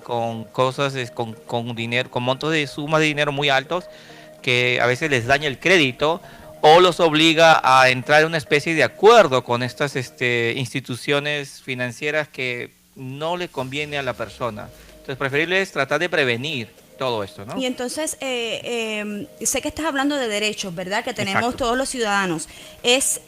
con cosas, con dinero, con montos de sumas de dinero muy altos que a veces les daña el crédito o los obliga a entrar en una especie de acuerdo con estas instituciones financieras que no le conviene a la persona. Entonces, preferible es tratar de prevenir todo esto, ¿no? Y entonces, sé que estás hablando de derechos, ¿verdad? Que tenemos Exacto. todos los ciudadanos. ¿Es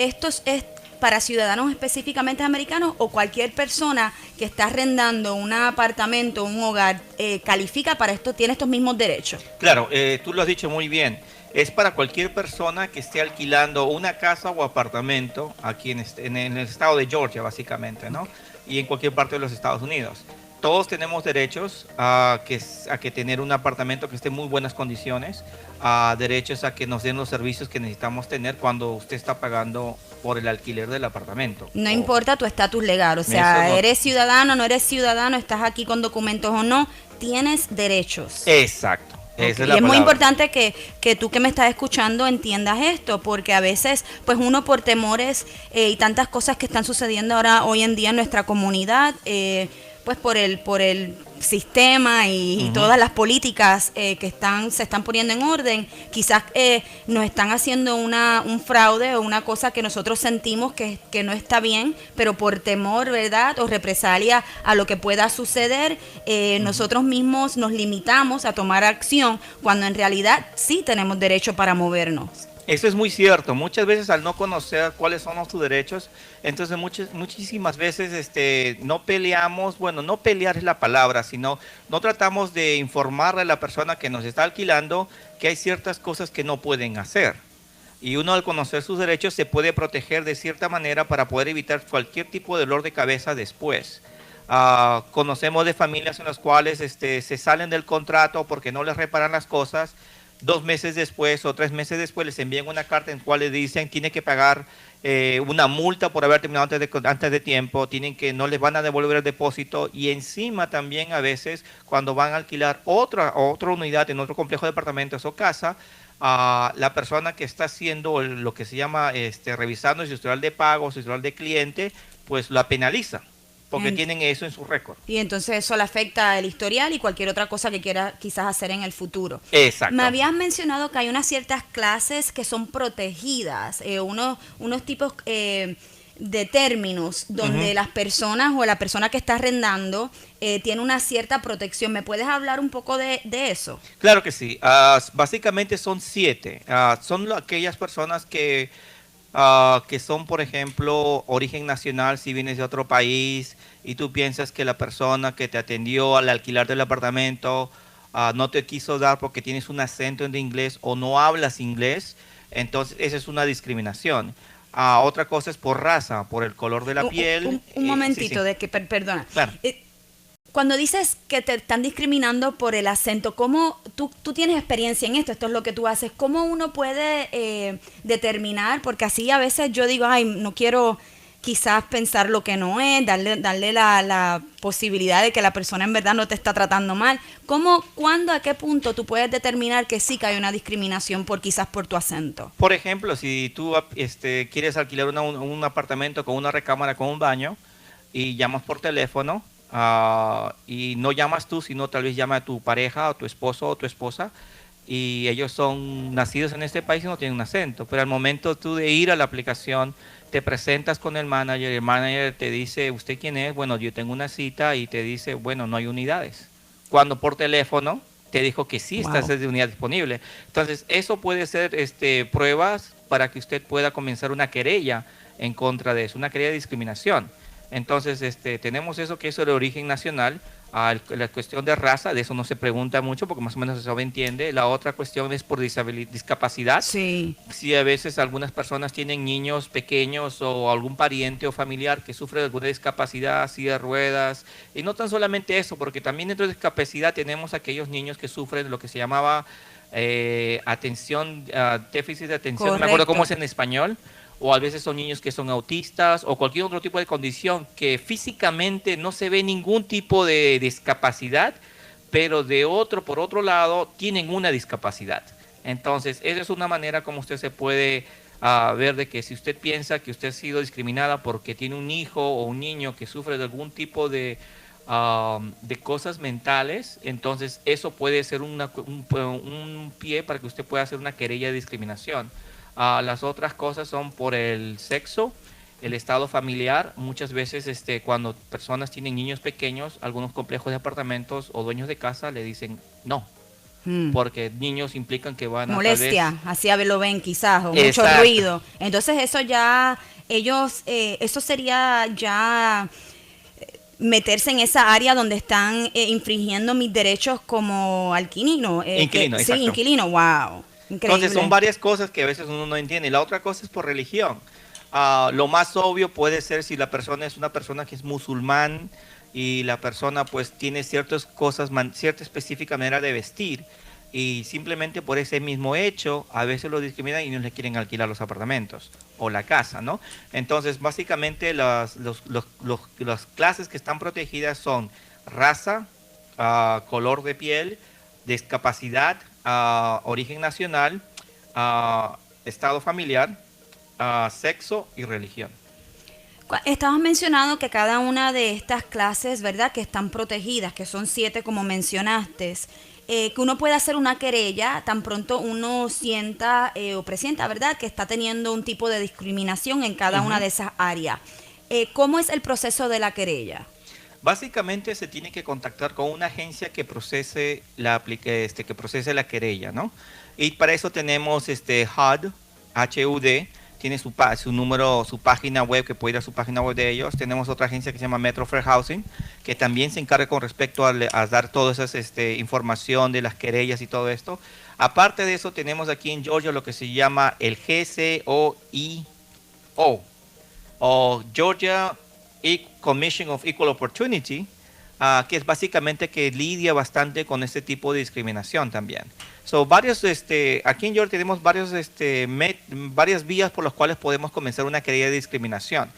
para ciudadanos específicamente americanos o cualquier persona que está arrendando un apartamento, un hogar, califica para esto, tiene estos mismos derechos? Claro, tú lo has dicho muy bien. Es para cualquier persona que esté alquilando una casa o apartamento aquí en el estado de Georgia, básicamente, ¿no? Y en cualquier parte de los Estados Unidos. Todos tenemos derechos a que tener un apartamento que esté en muy buenas condiciones, a derechos a que nos den los servicios que necesitamos tener cuando usted está pagando por el alquiler del apartamento. No importa tu estatus legal, o Eso sea, no. eres ciudadano, no eres ciudadano, estás aquí con documentos o no, tienes derechos. Exacto, esa Okay. es Y la es muy palabra. importante que tú que me estás escuchando entiendas esto, porque a veces, pues uno por temores y tantas cosas que están sucediendo ahora hoy en día en nuestra comunidad, pues por el sistema y Ujú. todas las políticas se están poniendo en orden, quizás nos están haciendo un fraude o una cosa que nosotros sentimos que no está bien, pero por temor, ¿verdad? O represalia a lo que pueda suceder, Ujú. nosotros mismos nos limitamos a tomar acción cuando en realidad sí tenemos derecho para movernos. Eso es muy cierto. Muchas veces al no conocer cuáles son nuestros derechos, entonces muchísimas veces no peleamos, bueno, no pelear es la palabra, sino no tratamos de informarle a la persona que nos está alquilando que hay ciertas cosas que no pueden hacer. Y uno al conocer sus derechos se puede proteger de cierta manera para poder evitar cualquier tipo de dolor de cabeza después. Conocemos de familias en las cuales se salen del contrato porque no les reparan las cosas. 2 meses después o 3 meses después les envían una carta en la cual les dicen tiene que pagar una multa por haber terminado antes de tiempo, no les van a devolver el depósito y encima también a veces cuando van a alquilar otra unidad en otro complejo de departamentos o casa, la persona que está haciendo lo que se llama revisando su historial de pago, su historial de cliente, pues la penaliza porque En- tienen eso en su récord. Y entonces eso le afecta el historial y cualquier otra cosa que quiera quizás hacer en el futuro. Me Exacto. habías mencionado que hay unas ciertas clases que son protegidas, unos tipos de términos Ujú. donde las personas o la persona que está arrendando tiene una cierta protección. ¿Me puedes hablar un poco de eso? Claro que sí. Básicamente son 7. Son aquellas personas que son, por ejemplo, origen nacional si vienes de otro país y tú piensas que la persona que te atendió al alquilar del apartamento no te quiso dar porque tienes un acento en inglés o no hablas inglés, entonces esa es una discriminación. Otra cosa es por raza, por el color de la piel. Un Sí, sí, momentito de que, perdona. claro. Eh, Cuando dices que te están discriminando por el acento, ¿cómo tú tienes experiencia en esto? Esto es lo que tú haces. ¿Cómo uno puede determinar? Porque así a veces yo digo, ay, no quiero quizás pensar lo que no es, darle la posibilidad de que la persona en verdad no te está tratando mal. ¿Cómo, cuándo, a qué punto tú puedes determinar que sí que hay una discriminación por quizás por tu acento? Por ejemplo, si tú quieres alquilar un apartamento con una recámara con un baño y llamas por teléfono, y no llamas tú, sino tal vez llama a tu pareja o tu esposo o tu esposa y ellos son nacidos en este país y no tienen un acento, pero al momento tú de ir a la aplicación te presentas con el manager te dice, ¿usted quién es? Bueno, yo tengo una cita y te dice, bueno, no hay unidades. Cuando por teléfono te dijo que sí está Wow. esa unidad disponible. Entonces, eso puede ser pruebas para que usted pueda comenzar una querella en contra de eso, una querella de discriminación. Entonces, tenemos eso que es el origen nacional. La cuestión de raza, de eso no se pregunta mucho porque más o menos eso se entiende. La otra cuestión es por discapacidad. Sí. Si a veces algunas personas tienen niños pequeños o algún pariente o familiar que sufre de alguna discapacidad, silla de ruedas, y no tan solamente eso, porque también dentro de discapacidad tenemos aquellos niños que sufren de lo que se llamaba déficit de atención, no me acuerdo cómo Correcto. es en español, o a veces son niños que son autistas o cualquier otro tipo de condición que físicamente no se ve ningún tipo de discapacidad, pero por otro lado, tienen una discapacidad. Entonces, esa es una manera como usted se puede ver de que si usted piensa que usted ha sido discriminada porque tiene un hijo o un niño que sufre de algún tipo de cosas mentales, entonces eso puede ser un pie para que usted pueda hacer una querella de discriminación. Las otras cosas son por el sexo, el estado familiar. Muchas veces cuando personas tienen niños pequeños, algunos complejos de apartamentos o dueños de casa le dicen no, porque niños implican que van a molestia, tal vez, así a ver lo ven quizás, o mucho exacto, ruido. Entonces eso ya, ellos, eso sería ya meterse en esa área donde están infringiendo mis derechos como alquilino. inquilino, Sí, exacto. inquilino, wow, Entonces son increíble. varias cosas que a veces uno no entiende. Y la otra cosa es por religión. Lo más obvio puede ser si la persona es una persona que es musulmán y la persona pues tiene ciertas cosas, cierta específica manera de vestir y simplemente por ese mismo hecho a veces lo discriminan y no le quieren alquilar los apartamentos o la casa, ¿no? Entonces básicamente las clases que están protegidas son raza, color de piel, discapacidad, origen nacional, estado familiar, sexo y religión. Estabas mencionando que cada una de estas clases, ¿verdad? Que están protegidas, que son 7 como mencionaste, que uno puede hacer una querella tan pronto uno sienta o presienta, ¿verdad? Que está teniendo un tipo de discriminación en cada una de esas áreas. ¿Cómo es el proceso de la querella? Básicamente se tiene que contactar con una agencia que procese que procese la querella, ¿no? Y para eso tenemos HUD, HUD, tiene su número, su página web, que puede ir a su página web de ellos. Tenemos otra agencia que se llama Metro Fair Housing, que también se encarga con respecto a dar toda esa información de las querellas y todo esto. Aparte de eso, tenemos aquí en Georgia lo que se llama el GCOEO, o Georgia Commission of Equal Opportunity, que es básicamente que lidia bastante con este tipo de discriminación también. Aquí en Georgia tenemos varias vías por las cuales podemos comenzar una querella de discriminación.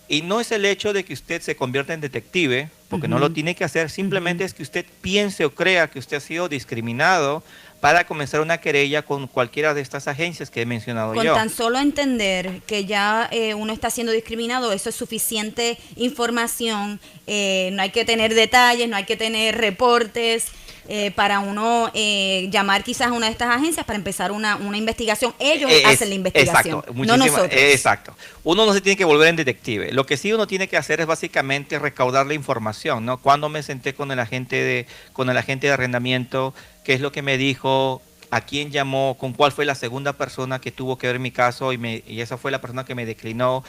Y no es el hecho de que usted se convierta en detective, porque no lo tiene que hacer, simplemente es que usted piense o crea que usted ha sido discriminado para comenzar una querella con cualquiera de estas agencias que he mencionado Con yo. tan solo entender que ya uno está siendo discriminado, eso es suficiente información. No hay que tener detalles, no hay que tener reportes para uno llamar quizás a una de estas agencias para empezar una investigación. Ellos hacen la investigación, exacto, no nosotros. Exacto. Uno no se tiene que volver en detective. Lo que sí uno tiene que hacer es básicamente recaudar la información, ¿no? Cuando me senté con el agente de arrendamiento, qué es lo que me dijo, a quién llamó, con cuál fue la segunda persona que tuvo que ver mi caso y esa fue la persona que me declinó,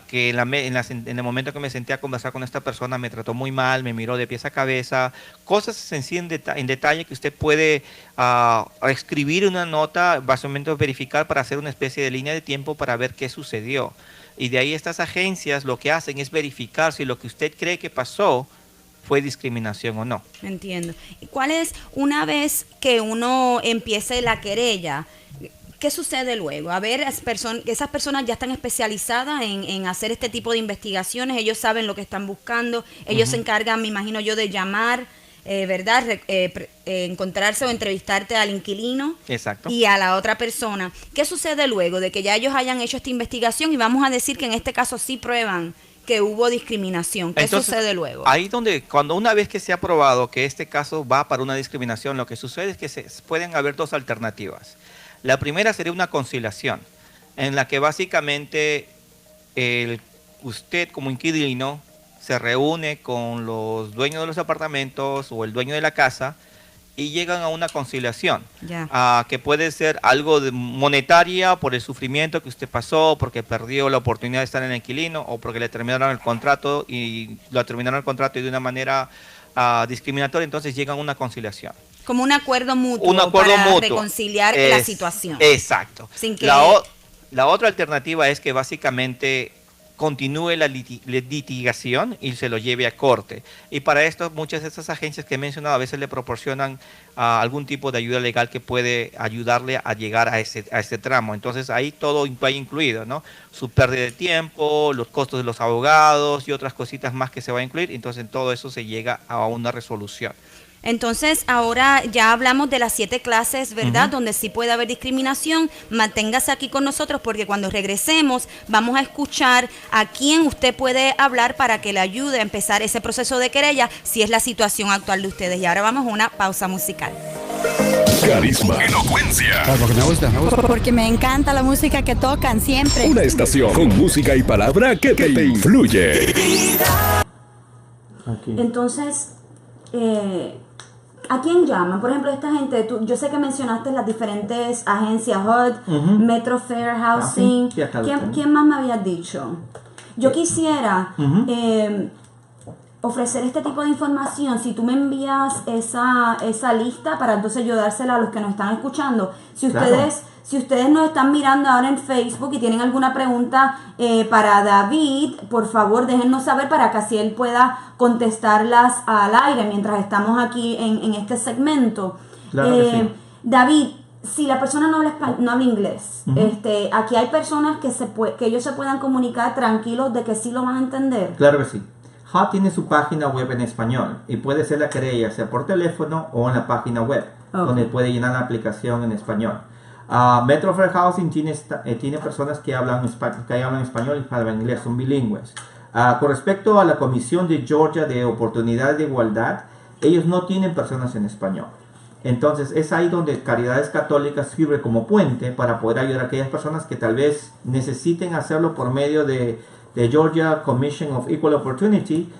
que en el momento que me senté a conversar con esta persona me trató muy mal, me miró de pies a cabeza, cosas sencillas en detalle que usted puede escribir una nota, básicamente verificar para hacer una especie de línea de tiempo para ver qué sucedió. Y de ahí estas agencias lo que hacen es verificar si lo que usted cree que pasó fue discriminación o no. Entiendo. ¿Y cuál es, una vez que uno empiece la querella, qué sucede luego? A ver, esas personas ya están especializadas en hacer este tipo de investigaciones, ellos saben lo que están buscando, ellos se encargan, me imagino yo, de llamar, ¿verdad? Encontrarse o entrevistarte al inquilino. Exacto. Y a la otra persona. ¿Qué sucede luego de que ya ellos hayan hecho esta investigación y vamos a decir que en este caso sí prueban que hubo discriminación? ¿Qué sucede luego? Ahí cuando una vez que se ha probado que este caso va para una discriminación, lo que sucede es que pueden haber dos alternativas. La primera sería una conciliación, en la que básicamente usted como inquilino se reúne con los dueños de los apartamentos o el dueño de la casa y llegan a una conciliación, que puede ser algo monetaria por el sufrimiento que usted pasó, porque perdió la oportunidad de estar en el inquilino o porque le terminaron el contrato y de una manera discriminatoria, entonces llegan a una conciliación. Como un acuerdo mutuo, reconciliar la situación. Exacto. Sin que... La otra alternativa es que básicamente continúe la litigación y se lo lleve a corte. Y para esto muchas de estas agencias que he mencionado a veces le proporcionan algún tipo de ayuda legal que puede ayudarle a llegar a ese tramo. Entonces ahí todo va incluido, ¿no? Su pérdida de tiempo, los costos de los abogados y otras cositas más que se va a incluir. Entonces en todo eso se llega a una resolución. Entonces, ahora ya hablamos de las 7 clases, ¿verdad? Donde sí puede haber discriminación. Manténgase aquí con nosotros porque cuando regresemos vamos a escuchar a quién usted puede hablar para que le ayude a empezar ese proceso de querella si es la situación actual de ustedes. Y ahora vamos a una pausa musical. Carisma, elocuencia. Porque me gusta. Porque me encanta la música que tocan siempre. Una estación con música y palabra que te influye. Entonces, ¿a quién llaman? Por ejemplo, esta gente, yo sé que mencionaste las diferentes agencias, HUD, Metro Fair Housing. ¿Quién más me habías dicho? Yo quisiera ofrecer este tipo de información. Si tú me envías esa lista para entonces yo dársela a los que nos están escuchando. Si ustedes nos están mirando ahora en Facebook y tienen alguna pregunta para David, por favor déjennos saber para que así él pueda contestarlas al aire mientras estamos aquí en este segmento. Claro que sí. David, si la persona no habla inglés, aquí hay personas que ellos se puedan comunicar tranquilos de que sí lo van a entender. Claro que sí. HUD tiene su página web en español y puede ser la querella sea por teléfono o en la página web, donde puede llenar la aplicación en español. Metro Fair Housing tiene personas que hablan español y hablan inglés, son bilingües. Con respecto a la Comisión de Georgia de Oportunidades de Igualdad, ellos no tienen personas en español. Entonces es ahí donde Caridades Católicas sirve como puente para poder ayudar a aquellas personas que tal vez necesiten hacerlo por medio de Georgia Commission of Equal Opportunity,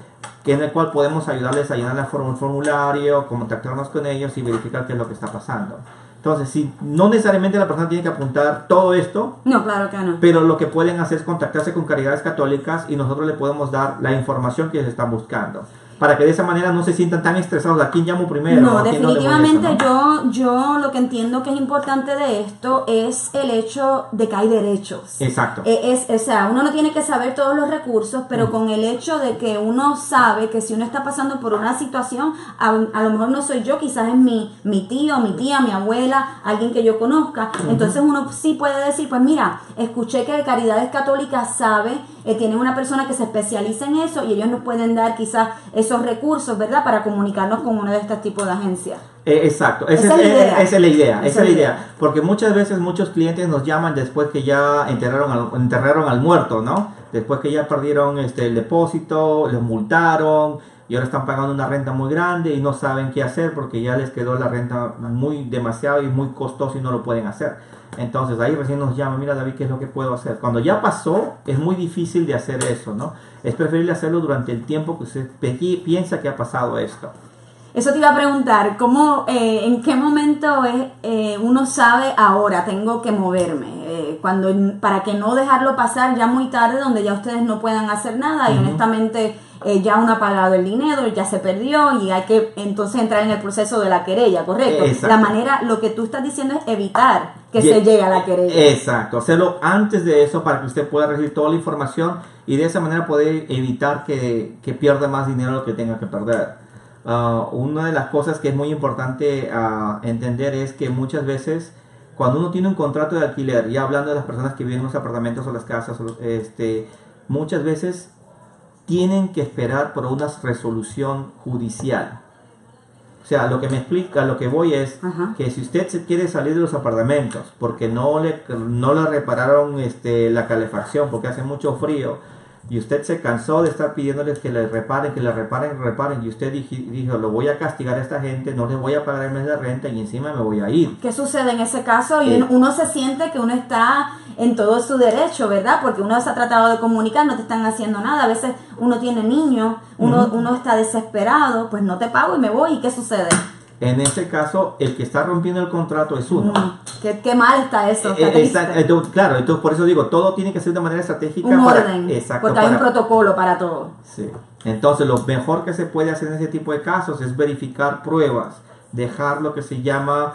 en el cual podemos ayudarles a llenar un formulario, contactarnos con ellos y verificar qué es lo que está pasando. Entonces, si no necesariamente la persona tiene que apuntar todo esto, no, claro que no. Pero lo que pueden hacer es contactarse con Caridades Católicas y nosotros le podemos dar la información que ellos están buscando, para que de esa manera no se sientan tan estresados. ¿A quién llamo primero? No, definitivamente yo lo que entiendo que es importante de esto es el hecho de que hay derechos. Exacto. O sea, uno no tiene que saber todos los recursos, pero con el hecho de que uno sabe que si uno está pasando por una situación, a lo mejor no soy yo, quizás es mi tío, mi tía, mi abuela, alguien que yo conozca. Entonces uno sí puede decir, pues mira, escuché que Caridades Católicas sabe, tiene una persona que se especializa en eso y ellos nos pueden dar quizás esos recursos, ¿verdad? Para comunicarnos con uno de estos tipos de agencias. Exacto, esa es la idea. Porque muchas veces muchos clientes nos llaman después que ya enterraron al muerto, ¿no? Después que ya perdieron el depósito, los multaron y ahora están pagando una renta muy grande y no saben qué hacer porque ya les quedó la renta demasiado y muy costoso y no lo pueden hacer. Entonces ahí recién nos llaman, mira David, ¿qué es lo que puedo hacer? Cuando ya pasó, es muy difícil de hacer eso, ¿no? Es preferible hacerlo durante el tiempo que usted piensa que ha pasado esto. Eso te iba a preguntar, ¿en qué momento uno sabe ahora tengo que moverme? Para que no dejarlo pasar ya muy tarde, donde ya ustedes no puedan hacer nada y honestamente ya uno ha pagado el dinero, ya se perdió y hay que entonces entrar en el proceso de la querella, ¿correcto? Exacto. Lo que tú estás diciendo es evitar que se llegue a la querella. Exacto, hacerlo antes de eso para que usted pueda recibir toda la información y de esa manera poder evitar que pierda más dinero de lo que tenga que perder. Una de las cosas que es muy importante entender es que muchas veces cuando uno tiene un contrato de alquiler, ya hablando de las personas que viven en los apartamentos o las casas, muchas veces tienen que esperar por una resolución judicial. O sea, lo que me explica, lo que voy es que si usted se quiere salir de los apartamentos porque no le repararon la calefacción porque hace mucho frío y usted se cansó de estar pidiéndoles que le reparen, y usted dijo, lo voy a castigar a esta gente, no les voy a pagar el mes de renta y encima me voy a ir. ¿Qué sucede en ese caso? Y uno se siente que uno está en todo su derecho, ¿verdad? Porque uno se ha tratado de comunicar, no te están haciendo nada. A veces uno tiene niños, uno está desesperado, pues no te pago y me voy. ¿Y qué sucede? En ese caso, el que está rompiendo el contrato es uno. Qué mal está eso. Claro, entonces por eso digo, todo tiene que ser de manera estratégica. Un orden, porque hay un protocolo para todo. Sí. Entonces lo mejor que se puede hacer en ese tipo de casos es verificar pruebas, dejar lo que se llama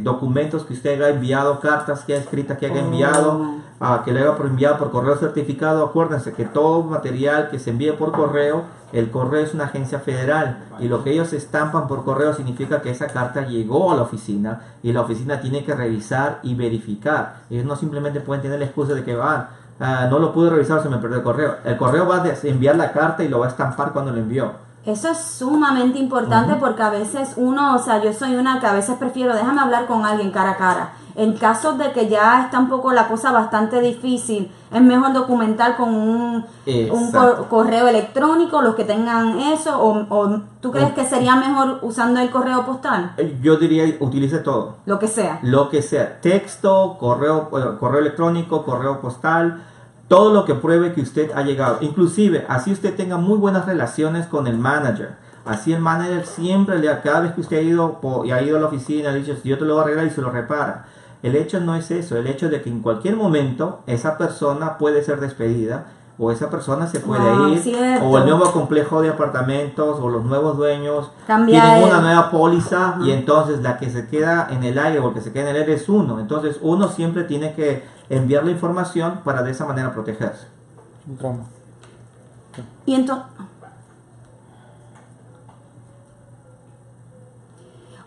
documentos que usted haya enviado, cartas que haya escritas que haya enviado, que le haya enviado por correo certificado. Acuérdense que todo material que se envíe por correo, el correo es una agencia federal y lo que ellos estampan por correo significa que esa carta llegó a la oficina y la oficina tiene que revisar y verificar. Ellos no simplemente pueden tener la excusa de que no lo pude revisar, se me perdió el correo. El correo va a enviar la carta y lo va a estampar cuando lo envió. Eso es sumamente importante porque a veces uno, o sea, yo soy una que a veces prefiero, déjame hablar con alguien cara a cara. En caso de que ya está un poco la cosa bastante difícil, es mejor documentar con un correo electrónico, los que tengan eso, o ¿tú crees que sería mejor usando el correo postal? Yo diría, utilice todo. Lo que sea. Lo que sea, texto, correo electrónico, correo postal, todo lo que pruebe que usted ha llegado. Inclusive, así usted tenga muy buenas relaciones con el manager. Así el manager siempre, cada vez que usted ha ido a la oficina, le dice, yo te lo voy a arreglar y se lo repara. El hecho no es eso, el hecho de que en cualquier momento esa persona puede ser despedida o esa persona se puede ir, cierto. o el nuevo complejo de apartamentos o los nuevos dueños Cambia tienen una nueva póliza y entonces la que se queda en el aire o el que se queda en el aire es uno. Entonces uno siempre tiene que enviar la información para de esa manera protegerse. Y entonces...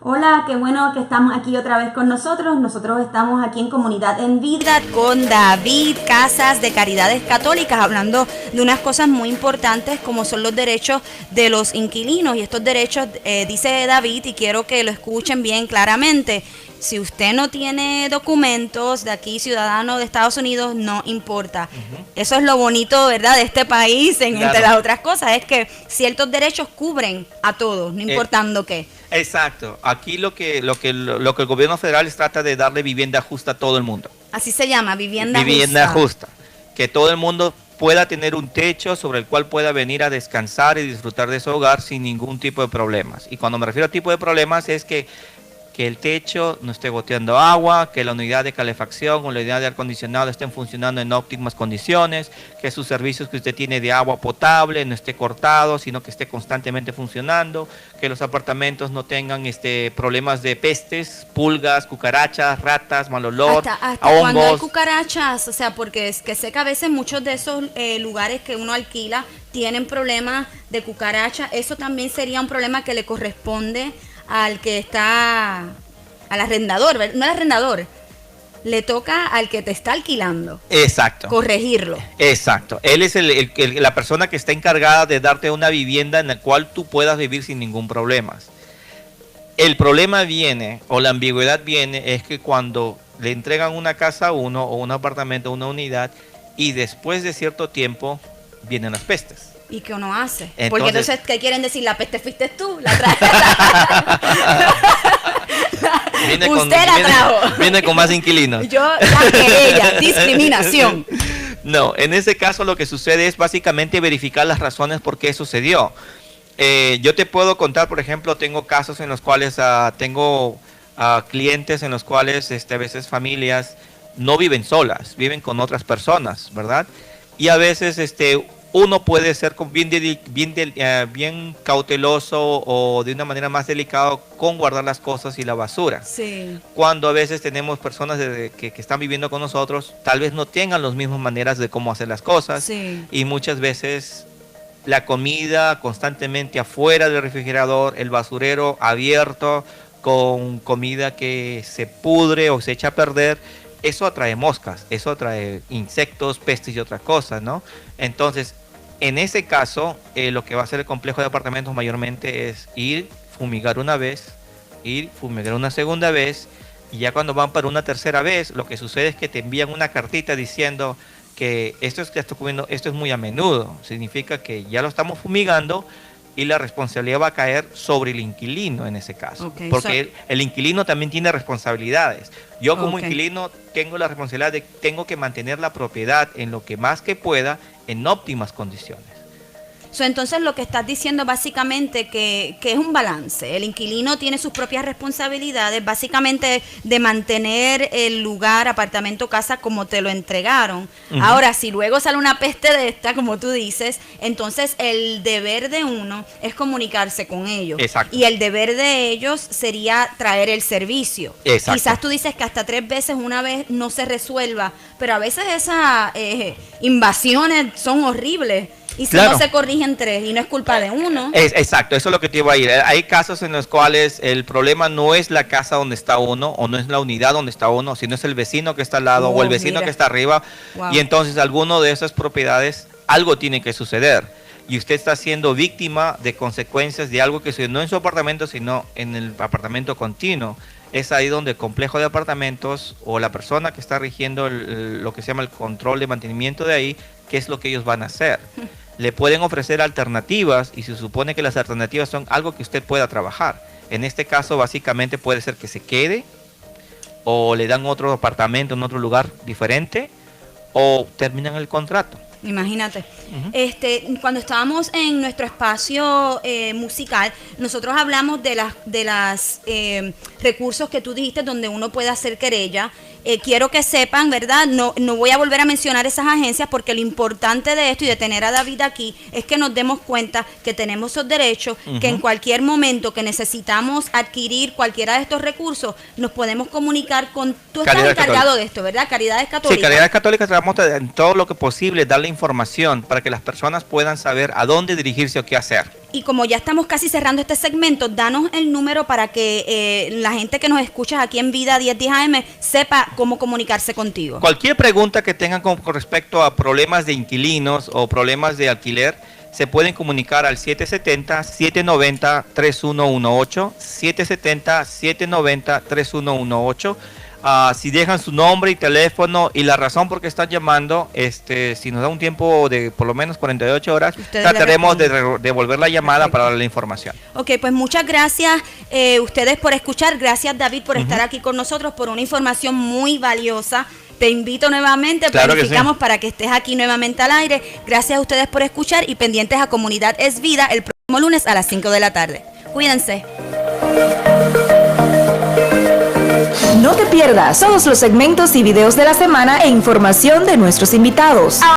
Hola, qué bueno que estamos aquí otra vez con nosotros. Nosotros estamos aquí en Comunidad en Vida con David Casas de Caridades Católicas, hablando de unas cosas muy importantes como son los derechos de los inquilinos. Y estos derechos, dice David, y quiero que lo escuchen bien claramente, si usted no tiene documentos de aquí, ciudadano de Estados Unidos, no importa. Eso es lo bonito, ¿verdad?, de este país, entre las otras cosas, es que ciertos derechos cubren a todos, no importando qué. Exacto. Aquí lo que el gobierno federal trata de darle vivienda justa a todo el mundo. Así se llama, vivienda justa. Que todo el mundo pueda tener un techo sobre el cual pueda venir a descansar y disfrutar de su hogar sin ningún tipo de problemas. Y cuando me refiero a tipo de problemas es que el techo no esté goteando agua, que la unidad de calefacción o la unidad de aire acondicionado estén funcionando en óptimas condiciones, que sus servicios que usted tiene de agua potable no esté cortado, sino que esté constantemente funcionando, que los apartamentos no tengan problemas de pestes, pulgas, cucarachas, ratas, mal olor, hasta hongos. Cuando hay cucarachas, o sea, porque es que sé que a veces muchos de esos lugares que uno alquila tienen problemas de cucarachas. Eso también sería un problema que le corresponde al que está, al arrendador, no al arrendador, le toca al que te está alquilando. Exacto. Corregirlo. Exacto. Él es la persona que está encargada de darte una vivienda en la cual tú puedas vivir sin ningún problema. El problema viene, o la ambigüedad viene, es que cuando le entregan una casa a uno, o un apartamento a una unidad, y después de cierto tiempo vienen las pestes. ¿Y qué uno hace? Entonces, porque entonces, ¿qué quieren decir? ¿La peste fuiste tú? ¿La Usted la trajo. Viene con más inquilinos. Yo la que ella. Discriminación. No, en ese caso lo que sucede es básicamente verificar las razones por qué sucedió. Yo te puedo contar, por ejemplo, tengo casos en los cuales tengo clientes en los cuales a veces familias no viven solas, viven con otras personas, ¿verdad? Y a veces uno puede ser bien cauteloso o de una manera más delicada con guardar las cosas y la basura. Sí. Cuando a veces tenemos personas que están viviendo con nosotros, tal vez no tengan las mismas maneras de cómo hacer las cosas. Sí. Y muchas veces la comida constantemente afuera del refrigerador, el basurero abierto con comida que se pudre o se echa a perder. Eso atrae moscas, eso atrae insectos, pestes y otras cosas, ¿no? Entonces, en ese caso, lo que va a hacer el complejo de apartamentos mayormente es ir, fumigar una vez, ir, fumigar una segunda vez, y ya cuando van para una tercera vez, lo que sucede es que te envían una cartita diciendo que esto es muy a menudo, significa que ya lo estamos fumigando, y la responsabilidad va a caer sobre el inquilino en ese caso. Okay, porque el inquilino también tiene responsabilidades. Yo como inquilino tengo la responsabilidad de tengo que mantener la propiedad en lo que más que pueda en óptimas condiciones. Entonces lo que estás diciendo básicamente que es un balance. El inquilino tiene sus propias responsabilidades, básicamente de mantener el lugar, apartamento, casa como te lo entregaron. Ahora, si luego sale una peste de esta, como tú dices, entonces el deber de uno es comunicarse con ellos. Exacto. Y el deber de ellos sería traer el servicio. Exacto. Quizás tú dices que hasta 3 veces, una vez no se resuelva, pero a veces esas invasiones son horribles. Y si no se corrigen 3 y no es culpa de uno. Exacto, eso es lo que te iba a ir. Hay casos en los cuales el problema no es la casa donde está uno o no es la unidad donde está uno, sino es el vecino que está al lado o el vecino que está arriba. Wow. Y entonces alguno de esas propiedades, algo tiene que suceder. y usted está siendo víctima de consecuencias de algo que sucedió no en su apartamento, sino en el apartamento continuo. Es ahí donde el complejo de apartamentos o la persona que está rigiendo lo que se llama el control de mantenimiento de ahí, qué es lo que ellos van a hacer. Le pueden ofrecer alternativas y se supone que las alternativas son algo que usted pueda trabajar. En este caso, básicamente puede ser que se quede o le dan otro apartamento en otro lugar diferente o terminan el contrato. Imagínate. Cuando estábamos en nuestro espacio musical, nosotros hablamos de las recursos que tú dijiste donde uno puede hacer querella. Quiero que sepan, ¿verdad? No voy a volver a mencionar esas agencias porque lo importante de esto y de tener a David aquí es que nos demos cuenta que tenemos esos derechos, que en cualquier momento que necesitamos adquirir cualquiera de estos recursos, nos podemos comunicar con... Tú estás encargado de esto, ¿verdad? Caridades Católicas. Sí, Caridades Católicas tratamos en todo lo que posible darle información para que las personas puedan saber a dónde dirigirse o qué hacer. Y como ya estamos casi cerrando este segmento, danos el número para que la gente que nos escucha aquí en Vida 1010 AM sepa cómo comunicarse contigo. Cualquier pregunta que tengan con respecto a problemas de inquilinos o problemas de alquiler, se pueden comunicar al 770-790-3118, 770-790-3118. Si dejan su nombre y teléfono y la razón por qué están llamando, si nos da un tiempo de por lo menos 48 horas, trataremos de devolver la llamada. Perfecto. Para darle la información. Ok, pues muchas gracias ustedes por escuchar. Gracias, David, por estar aquí con nosotros, por una información muy valiosa. Te invito nuevamente, claro, planificamos sí, para que estés aquí nuevamente al aire. Gracias a ustedes por escuchar y pendientes a Comunidad es Vida el próximo lunes a las 5 de la tarde. Cuídense. No te pierdas todos los segmentos y videos de la semana e información de nuestros invitados.